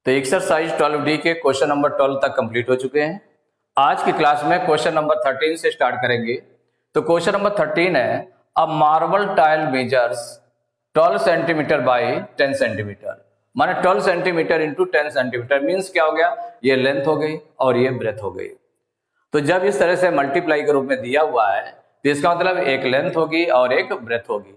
तो exercise 12D के question number 12 तक कंप्लीट हो चुके हैं। आज की क्लास में क्वेश्चन नंबर 13 से स्टार्ट करेंगे। तो क्वेश्चन नंबर 13 है, a marble tile measures 12 centimetre by 10 centimetre, माने 12 सेंटीमीटर इंटू 10 सेंटीमीटर मीन्स क्या हो गया, ये लेंथ हो गई और ये ब्रेथ हो गई। तो जब इस तरह से मल्टीप्लाई के रूप में दिया हुआ है तो इसका मतलब एक लेंथ होगी और एक ब्रेथ होगी।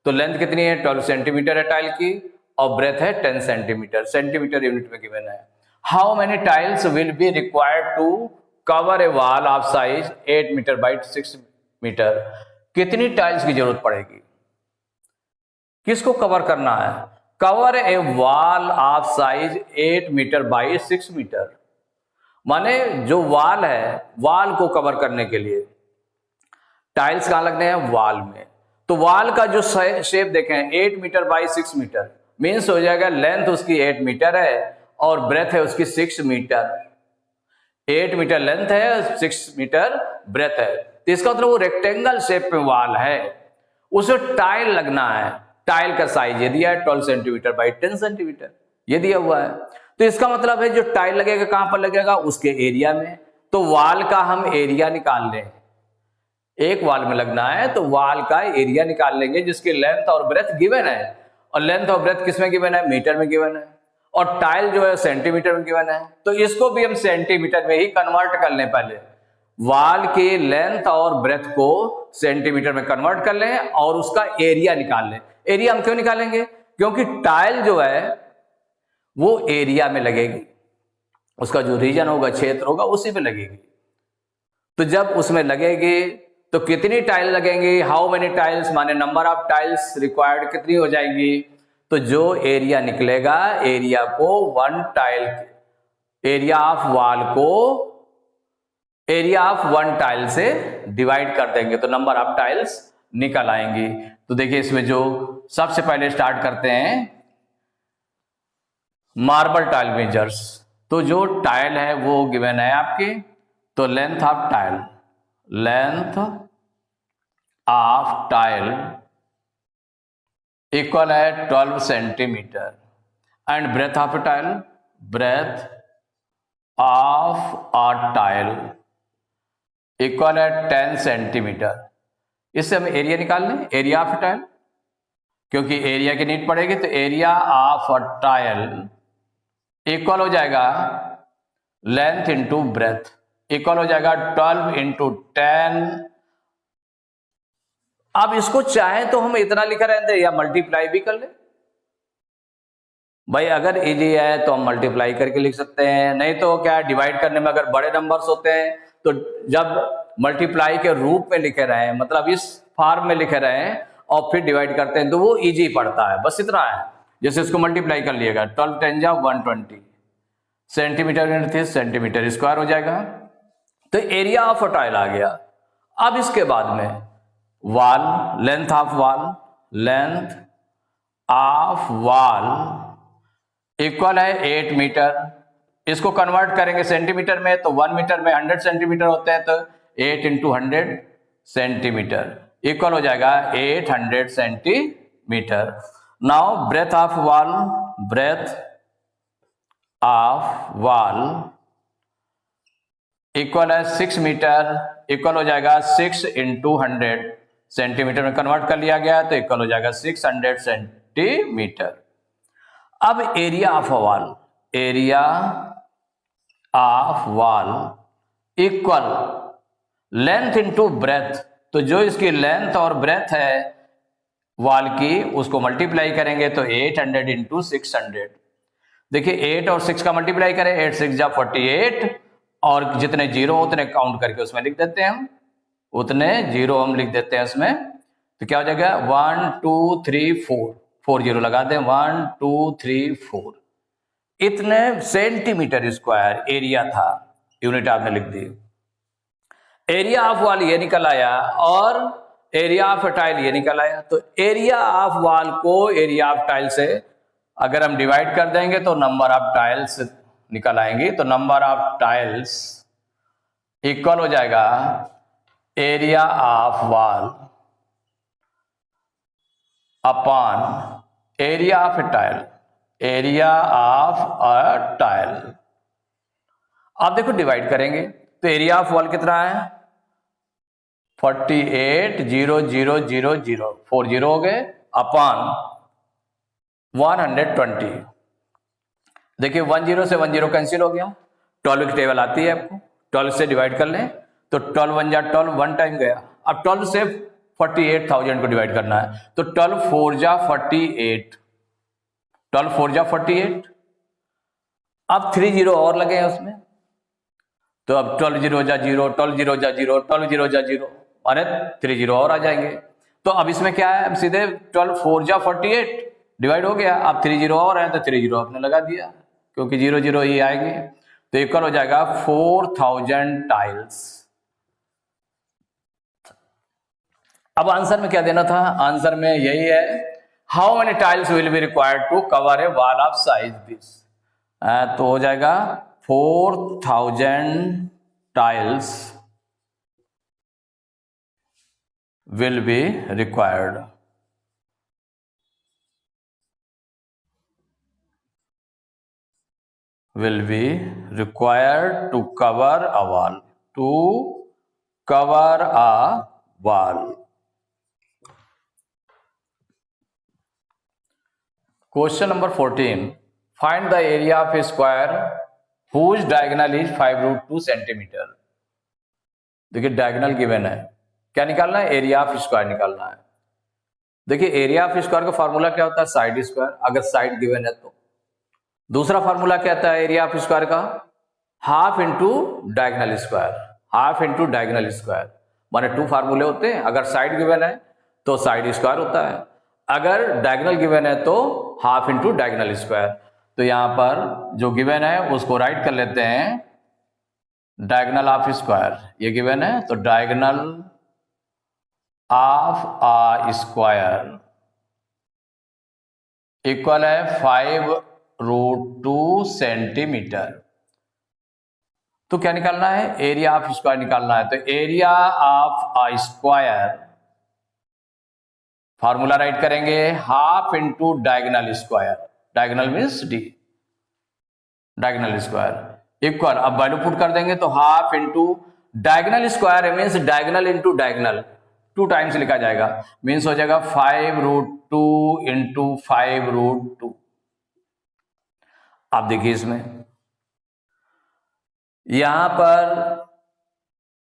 तो लेंथ कितनी है, 12 सेंटीमीटर है टाइल की, और ब्रेथ है 10 सेंटीमीटर, सेंटीमीटर यूनिट में गिवन है। How many tiles will be required to cover a wall of size 8 metre by 6 metre, कितनी टाइल्स की जरूरत पड़ेगी, किसको कवर करना है, cover a wall of size 8 metre by 6 metre, माने जो वॉल है, वॉल को कवर करने के लिए टाइल्स कहां लगने हैं, वॉल में। तो वॉल का जो शेप देखें 8 मीटर बाई 6 मीटर मीन्स हो जाएगा लेंथ उसकी 8 मीटर है और ब्रेथ है उसकी 6 मीटर। 8 मीटर लेंथ है, 6 मीटर ब्रेथ है, तो इसका मतलब वो रेक्टेंगल शेप में वॉल है, उसे टाइल लगना है। टाइल का साइज ये दिया है 12 सेंटीमीटर बाई 10 सेंटीमीटर, ये दिया हुआ है। तो इसका मतलब है जो टाइल लगेगा कहां पर लगेगा, उसके एरिया में। तो वॉल का हम एरिया निकाल लें, एक वॉल में लगना है तो वॉल का एरिया निकाल लेंगे जिसकी लेंथ और ब्रेथ गिवन है, और लेंथ और ब्रेथ किस में गिवन है, मीटर में गिवन है, और टाइल जो है सेंटीमीटर में गिवन है। तो इसको भी हम सेंटीमीटर में ही कन्वर्ट कर लें। पहले वॉल की लेंथ और ब्रेथ को सेंटीमीटर में कन्वर्ट कर लें और उसका एरिया निकाल लें। एरिया हम क्यों निकालेंगे, क्योंकि टाइल जो है वो एरिया में लगेगी, उसका जो रीजन होगा, क्षेत्र होगा, उसी में लगेगी। तो जब उसमें लगेगी तो कितनी टाइल लगेंगी, हाउ मेनी टाइल्स माने नंबर ऑफ टाइल्स रिक्वायर्ड कितनी हो जाएंगी। तो जो एरिया निकलेगा, एरिया को one tile, area of wall को एरिया ऑफ वन टाइल से डिवाइड कर देंगे तो नंबर ऑफ टाइल्स निकल आएंगी। तो देखिए इसमें जो सबसे पहले स्टार्ट करते हैं मार्बल टाइल मेजर्स। तो जो टाइल है वो गिवन है आपकी, तो length of tile, length of tile equal है 12 centimetre and breadth of tile, breadth of a tile equal है 10 सेंटीमीटर। इससे हम एरिया निकाल लें, एरिया ऑफ टाइल, क्योंकि एरिया की नीड पड़ेगी। तो area of a tile equal हो जाएगा लेंथ इंटू ब्रेथ, इक्वल हो जाएगा 12 इंटू 10। अब इसको चाहे तो हम इतना लिखा रहते या मल्टीप्लाई भी कर ले भाई, अगर इजी है तो हम मल्टीप्लाई करके लिख सकते हैं, नहीं तो क्या है, डिवाइड करने में अगर बड़े नंबर्स होते हैं तो जब मल्टीप्लाई के रूप में लिखे रहे हैं, मतलब इस फॉर्म में लिखे रहे हैं और फिर डिवाइड करते हैं तो वो इजी पड़ता है, बस इतना है। जैसे इसको मल्टीप्लाई कर लिएगा, 12 10 जा 120 सेंटीमीटर यूनिट थी, सेंटीमीटर स्क्वायर हो जाएगा। तो एरिया ऑफ अ टाइल आ गया। अब इसके बाद में wall, length of wall, length of wall equal है 8 मीटर। इसको कन्वर्ट करेंगे सेंटीमीटर में तो 1 मीटर में 100 सेंटीमीटर होते हैं, तो 8 इंटू 100 सेंटीमीटर इक्वल हो जाएगा 800 centimetre. Now breadth of wall, breadth of wall equal है 6 मीटर, इक्वल हो जाएगा 6 इंटू 100 सेंटीमीटर में कन्वर्ट कर लिया गया तो इक्वल हो जाएगा 600 सेंटीमीटर। अब area of wall, area of wall equal length into breath, तो जो इसकी लेंथ और ब्रेथ है वॉल की उसको मल्टीप्लाई करेंगे तो 800 इंटू 600। देखिए 8 और 6 का मल्टीप्लाई करें, 8 6 जा 48, और जितने जीरो उतने काउंट करके उसमें लिख देते हैं हम, उतने जीरो हम लिख देते हैं उसमें। तो क्या हो जाएगा 1 2 3 4, 4 जीरो लगा दें, 1 2 3 4, इतने सेंटीमीटर स्क्वायर एरिया था, यूनिट आपने लिख दी। एरिया ऑफ वॉल ये निकल आया और एरिया ऑफ टाइल ये निकल आया। तो एरिया ऑफ वॉल को एरिया ऑफ टाइल से अगर हम डिवाइड कर देंगे तो नंबर ऑफ टाइल्स निकल आएंगे। तो नंबर ऑफ टाइल्स इक्वल हो जाएगा area of wall upon area of tile, area of अ आप देखो डिवाइड करेंगे तो एरिया ऑफ वॉल कितना है 48,0,0,0,0 40 हो गए अपॉन 120। देखिए 10 से 10 कैंसिल हो गया, 12 की टेबल आती है आपको, 12 से डिवाइड कर लें तो 12 1 जा 12 1 टाइम गया। अब 12 से 48,000 को डिवाइड करना है तो 12 4 जा 48, 12 4 जा 48। अब 3 0 और लगे हैं उसमें तो अब 12 0 जा 0, 12 0 जा 0, 12 0 जा 0 अरे 3 0 और आ जाएंगे। तो अब इसमें क्या है, अब सीधे 12 4 जा 48 डिवाइड हो गया। अब 3 0 और है तो 3 0 आपने लगा दिया क्योंकि 0 0 ही आएंगे तो इक्वल हो जाएगा 4000 टाइल्स। अब आंसर में क्या देना था, आंसर में यही है how many tiles will be required to cover a wall of size this. तो हो जाएगा 4000 tiles will be required to cover a wall, Question number 14. Find the area of a square whose diagonal is 5√2 centimetre. देखिए diagonal given है, क्या निकालना है, area of square निकालना है। देखिए एरिया ऑफ स्क्वायर का फॉर्मूला क्या होता है, साइड स्क्वायर, अगर साइड गिवन है तो। दूसरा फॉर्मूला क्या होता है एरिया ऑफ स्क्वायर का, half into diagonal square, half into diagonal square, माने 2 फार्मूले होते हैं। अगर साइड गिवन है तो साइड स्क्वायर होता है, अगर डायगोनल गिवन है तो हाफ इंटू डायगोनल स्क्वायर। तो यहां पर जो गिवन है उसको राइट कर लेते हैं डायगोनल ऑफ स्क्वायर, ये गिवन है तो diagonal of a square equal है 5√2 सेंटीमीटर। तो क्या निकालना है, एरिया ऑफ स्क्वायर निकालना है। तो area of a square formula write करेंगे half into diagonal square, diagonal means D, diagonal square equal, अब वैल्यू पुट कर देंगे तो half into diagonal square means diagonal into diagonal 2 times लिखा जाएगा, मीन्स हो जाएगा 5√2 इंटू 5√2। आप देखिए इसमें यहां पर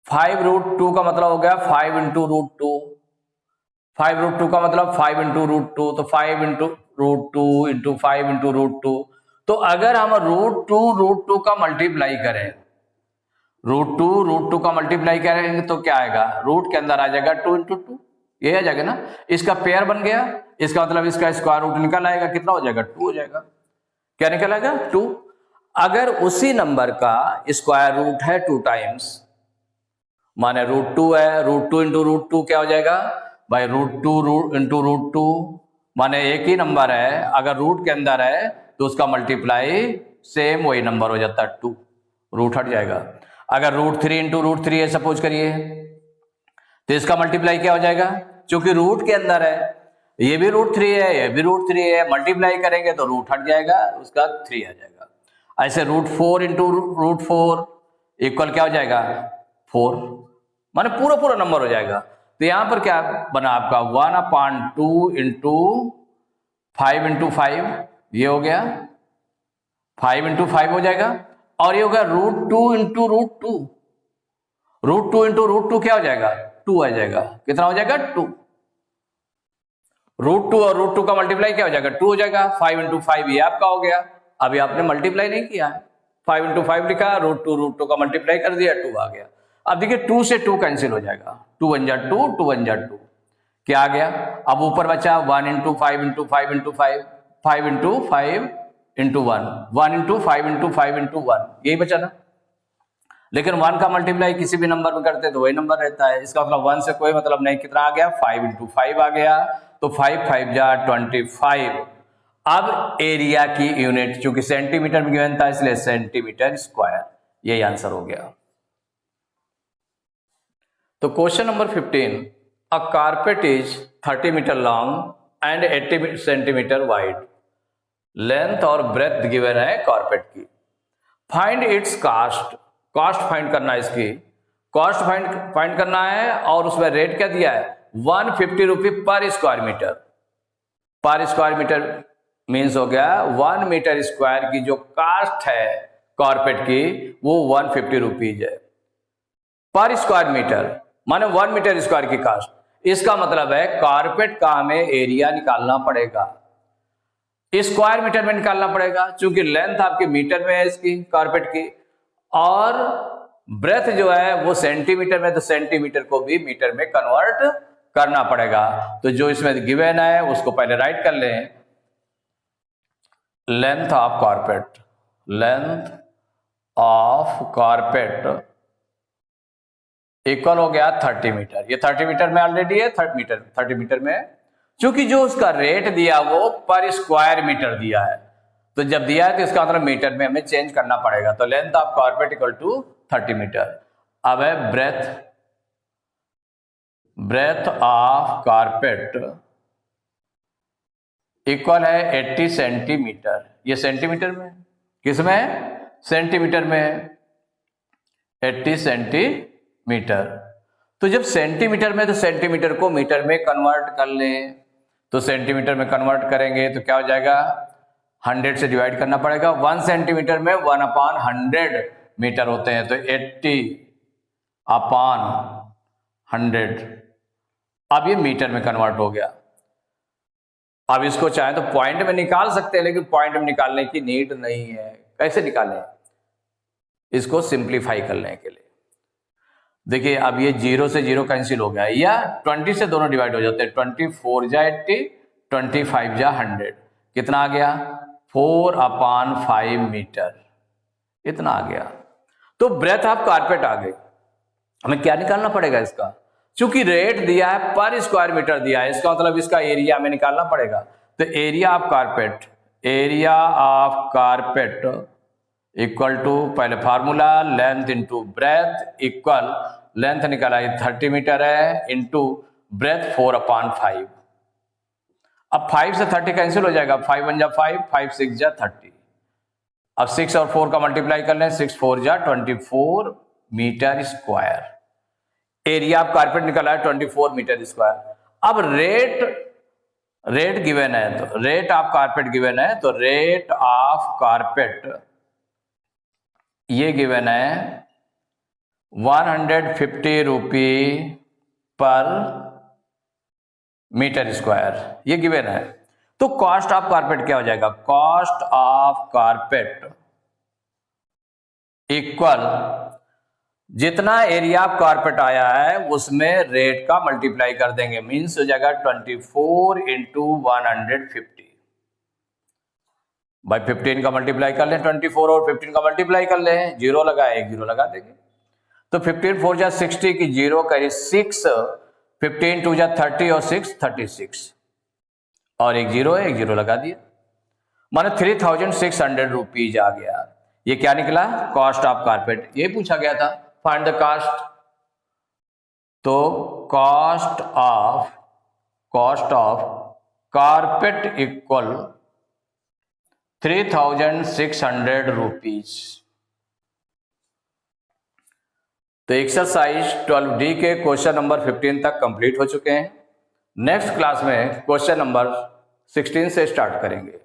5√2 का मतलब हो गया 5 इंटू √2, 5√2 का मतलब 5 इंटू √2, तो 5 इंटू √2 इंटू 5 इंटू √2। तो अगर हम √2 का मल्टीप्लाई करें, √2 का मल्टीप्लाई करेंगे तो क्या आएगा, रूट के अंदर आ जाएगा 2 इंटू 2, ये आ जाएगा ना, इसका पेयर बन गया, इसका मतलब इसका स्क्वायर रूट निकल आएगा, कितना हो जाएगा 2 हो जाएगा। क्या निकल आएगा 2। अगर उसी नंबर का स्क्वायर रूट है 2 टाइम्स, माने √2 है, √2 इंटू √2 क्या हो जाएगा भाई, √2 इंटू √2, माने एक ही नंबर है, अगर रूट के अंदर है तो उसका मल्टीप्लाई सेम वही नंबर हो जाता है 2, रूट हट जाएगा। अगर √3 इंटू √3 है सपोज करिए तो इसका मल्टीप्लाई क्या हो जाएगा, क्योंकि रूट के अंदर है, ये भी √3 है, ये भी √3 है, मल्टीप्लाई करेंगे तो रूट हट जाएगा, उसका 3 आ जाएगा। ऐसे √4 इंटू √4 इक्वल क्या हो जाएगा 4, माने पूरा पूरा नंबर हो जाएगा। तो यहां पर क्या बना आपका 1/2 इंटू 5 इंटू 5, ये हो गया 5 इंटू 5 हो जाएगा, और ये हो गया √2 इंटू √2, √2 इंटू √2 क्या हो जाएगा 2 आ जाएगा, कितना हो जाएगा 2। √2 और √2 का मल्टीप्लाई क्या हो जाएगा 2 हो जाएगा, 5 इंटू 5 ये आपका हो गया। अभी आपने मल्टीप्लाई नहीं किया है, 5 इंटू 5 लिखा, √2 का मल्टीप्लाई कर दिया 2 आ गया। अब देखिए 2 से 2 कैंसिल हो जाएगा, 2 1 जा 2, 2 1 जा 2, क्या आ गया, अब ऊपर बचा 1 into 5 into 5 into 5, 5 into 5 into 1, 1 into 5 into 5 into 1, यही बचा ना। लेकिन 1 का मल्टीप्लाई किसी भी नंबर में करते तो वही नंबर रहता है, इसका मतलब 1 से कोई मतलब नहीं, कितना आ गया 5 इंटू 5 आ गया, तो 5 5 जा 25। अब एरिया की यूनिट चूंकि सेंटीमीटर में गिवन था इसलिए सेंटीमीटर स्क्वायर, यही आंसर हो गया। तो question number 15, a carpet is 30 metre long and 80 centimetre wide, length और ब्रेथ गिवन है कारपेट की, find its cast cost find करना है, इसकी कॉस्ट फाइंड करना है, और उसमें रेट क्या दिया है 150 रुपये पर स्क्वायर मीटर। पर स्क्वायर मीटर मीन्स हो गया 1 मीटर स्क्वायर की जो कास्ट है कारपेट की वो 150 रुपीज है पर स्क्वायर मीटर, माने 1 मीटर स्क्वायर की कास्ट। इसका मतलब है कारपेट का हमें एरिया निकालना पड़ेगा, स्क्वायर मीटर में निकालना पड़ेगा, क्योंकि लेंथ आपकी मीटर में है इसकी कारपेट की, और ब्रेथ जो है वो सेंटीमीटर में, तो सेंटीमीटर को भी मीटर में कन्वर्ट करना पड़ेगा। तो जो इसमें गिवन है उसको पहले राइट कर लें। Length of carpet, length of carpet equal हो गया 30 मीटर। ये 30 मीटर में ऑलरेडी है, 30 मीटर में, क्योंकि जो उसका रेट दिया वो पर स्क्वायर मीटर दिया है, तो जब दिया है तो इसका मतलब मीटर में हमें चेंज करना पड़ेगा। तो length of carpet equal to 30 metre. अब है ब्रेथ ऑफ कारपेट इक्वल है 80 सेंटीमीटर। ये सेंटीमीटर में, किसमें, सेंटीमीटर में, 80 सेंटीमीटर। तो जब सेंटीमीटर में, तो सेंटीमीटर को मीटर में कन्वर्ट कर लें, तो सेंटीमीटर में कन्वर्ट करेंगे तो क्या हो जाएगा 100 से डिवाइड करना पड़ेगा। 1 सेंटीमीटर में 1/100 मीटर होते हैं, तो 80/100। अब ये मीटर में कन्वर्ट हो गया। अब इसको चाहे तो पॉइंट में निकाल सकते हैं, लेकिन पॉइंट में निकालने की नीड नहीं है। कैसे निकालें, इसको सिंप्लीफाई करने के लिए देखिए, अब ये 0 से 0 कैंसिल हो गया, या 20 से दोनों डिवाइड हो जाते हैं। 24 जा 80, 25 जा 100, कितना आ गया 4/5 मीटर, इतना आ गया। तो ब्रेथ ऑफ कारपेट आ गई। हमें क्या निकालना पड़ेगा इसका, चूंकि रेट दिया है पर स्क्वायर मीटर दिया है, इसका मतलब इसका एरिया हमें निकालना पड़ेगा। तो area of carpet, area of carpet equal to, पहले formula length into breadth equal, length निकाला 30 मीटर है, इंटू ब्रेथ 4/5। अब 5 से 30 कैंसिल हो जाएगा, 5 1 जा 5, 5 6 जा 30। अब 6 और 4 का मल्टीप्लाई कर लें, 6 4 जा 24 metre square. Area of carpet निकाला है 24 मीटर स्क्वायर। अब रेट गिवन है, तो रेट ऑफ कारपेट गिवन है, तो रेट ऑफ कारपेट ये गिवन है 150 रुपी पर मीटर स्क्वायर, ये गिवन है। तो कॉस्ट ऑफ कारपेट क्या हो जाएगा, कॉस्ट ऑफ कारपेट इक्वल जितना एरिया ऑफ कारपेट आया है उसमें रेट का मल्टीप्लाई कर देंगे, मीन्स हो जाएगा 24 इंटू 150 भाई 15 का मल्टीप्लाई कर लें, 24 और 15 का मल्टीप्लाई कर लें, 0 लगा, एक 0 लगा देंगे। तो 15 4 जा 60 की 0 करी 6, 15 2 जा 30 और 6 36, और एक 0 है, एक 0 लगा दिया, माने 3600 रुपीज आ गया। ये क्या निकला, कॉस्ट ऑफ कारपेट। ये पूछा गया था, फाइंड द कॉस्ट। तो cost of carpet equal 3600 rupees. तो एक्सरसाइज 12D के क्वेश्चन नंबर 15 तक कंप्लीट हो चुके हैं। नेक्स्ट क्लास में क्वेश्चन नंबर 16 से स्टार्ट करेंगे।